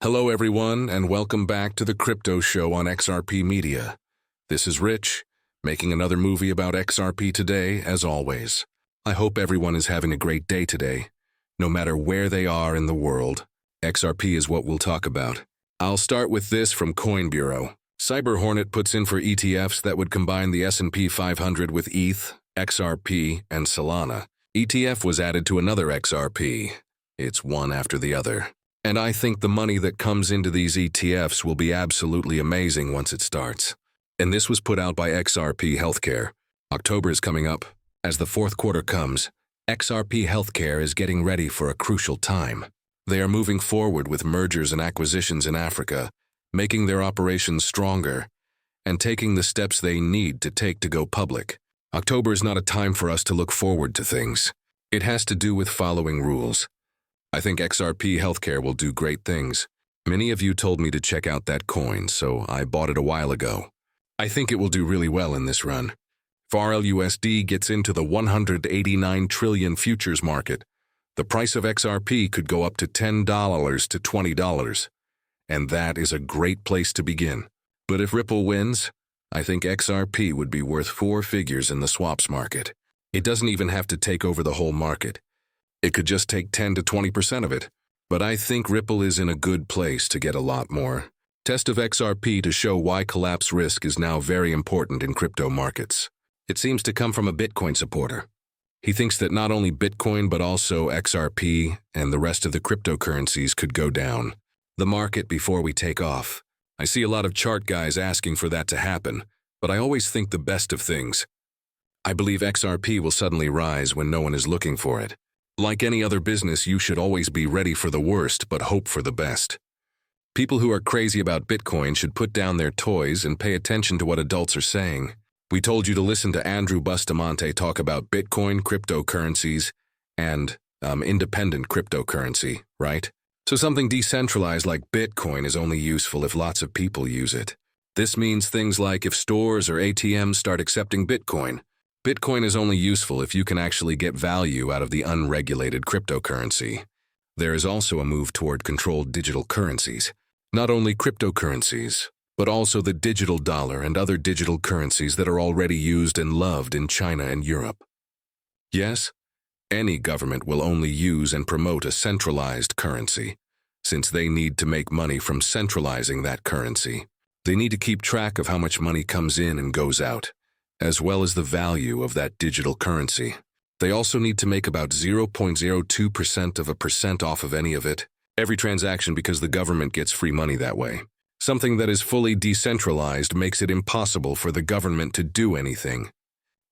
Hello everyone, and welcome back to the Crypto Show on XRP Media. This is Rich, making another movie about XRP today, as always. I hope everyone is having a great day today. No matter where they are in the world, XRP is what we'll talk about. I'll start with this from Coin Bureau. Cyber Hornet puts in for ETFs that would combine the S&P 500 with ETH, XRP, and Solana. ETF was added to another XRP. It's one after the other. And I think the money that comes into these ETFs will be absolutely amazing once it starts. And this was put out by XRP Healthcare. October is coming up. As the fourth quarter comes, XRP Healthcare is getting ready for a crucial time. They are moving forward with mergers and acquisitions in Africa, making their operations stronger, and taking the steps they need to take to go public. October is not a time for us to look forward to things. It has to do with following rules. I think XRP Healthcare will do great things. Many of you told me to check out that coin, so I bought it a while ago. I think it will do really well in this run. If RLUSD gets into the 189 trillion futures market, the price of XRP could go up to $10 to $20, and that is a great place to begin. But if Ripple wins, I think XRP would be worth 4 figures in the swaps market. It doesn't even have to take over the whole market. It could just take 10 to 20% of it. But I think Ripple is in a good place to get a lot more. Test of XRP to show why collapse risk is now very important in crypto markets. It seems to come from a Bitcoin supporter. He thinks that not only Bitcoin but also XRP and the rest of the cryptocurrencies could go down the market before we take off. I see a lot of chart guys asking for that to happen, but I always think the best of things. I believe XRP will suddenly rise when no one is looking for it. Like any other business, you should always be ready for the worst but hope for the best. People who are crazy about Bitcoin should put down their toys and pay attention to what adults are saying. We told you to listen to Andrew Bustamante talk about Bitcoin, cryptocurrencies, and independent cryptocurrency, right? So something decentralized like Bitcoin is only useful if lots of people use it. This means things like if stores or ATMs start accepting Bitcoin. Bitcoin is only useful if you can actually get value out of the unregulated cryptocurrency. There is also a move toward controlled digital currencies. Not only cryptocurrencies, but also the digital dollar and other digital currencies that are already used and loved in China and Europe. Yes, any government will only use and promote a centralized currency, since they need to make money from centralizing that currency. They need to keep track of how much money comes in and goes out, as well as the value of that digital currency. They also need to make about 0.02% off of any of it, every transaction, because the government gets free money that way. Something that is fully decentralized makes it impossible for the government to do anything.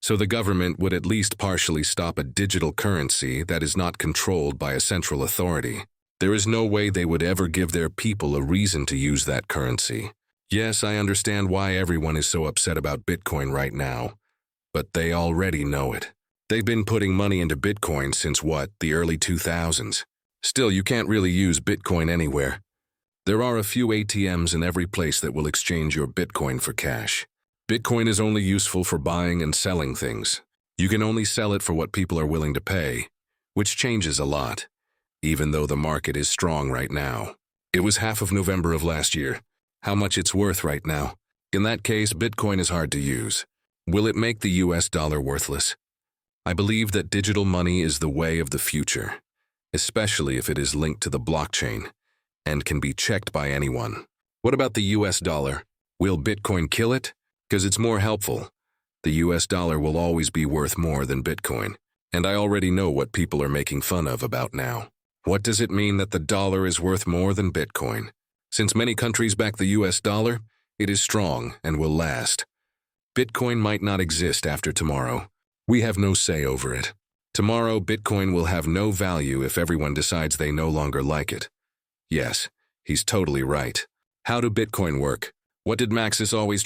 So the government would at least partially stop a digital currency that is not controlled by a central authority. There is no way they would ever give their people a reason to use that currency. Yes, I understand why everyone is so upset about Bitcoin right now, but they already know it. They've been putting money into Bitcoin since the early 2000s. Still, you can't really use Bitcoin anywhere. There are a few ATMs in every place that will exchange your Bitcoin for cash. Bitcoin is only useful for buying and selling things. You can only sell it for what people are willing to pay, which changes a lot, even though the market is strong right now. It was half of November of last year. How much it's worth right now. In that case, Bitcoin is hard to use. Will it make the US dollar worthless? I believe that digital money is the way of the future, especially if it is linked to the blockchain and can be checked by anyone. What about the US dollar? Will Bitcoin kill it? Because it's more helpful. The US dollar will always be worth more than Bitcoin, and I already know what people are making fun of about now. What does it mean that the dollar is worth more than Bitcoin? Since many countries back the US dollar, it is strong and will last. Bitcoin might not exist after tomorrow. We have no say over it. Tomorrow, Bitcoin will have no value if everyone decides they no longer like it. Yes, he's totally right. How do Bitcoin work? What did Maxis always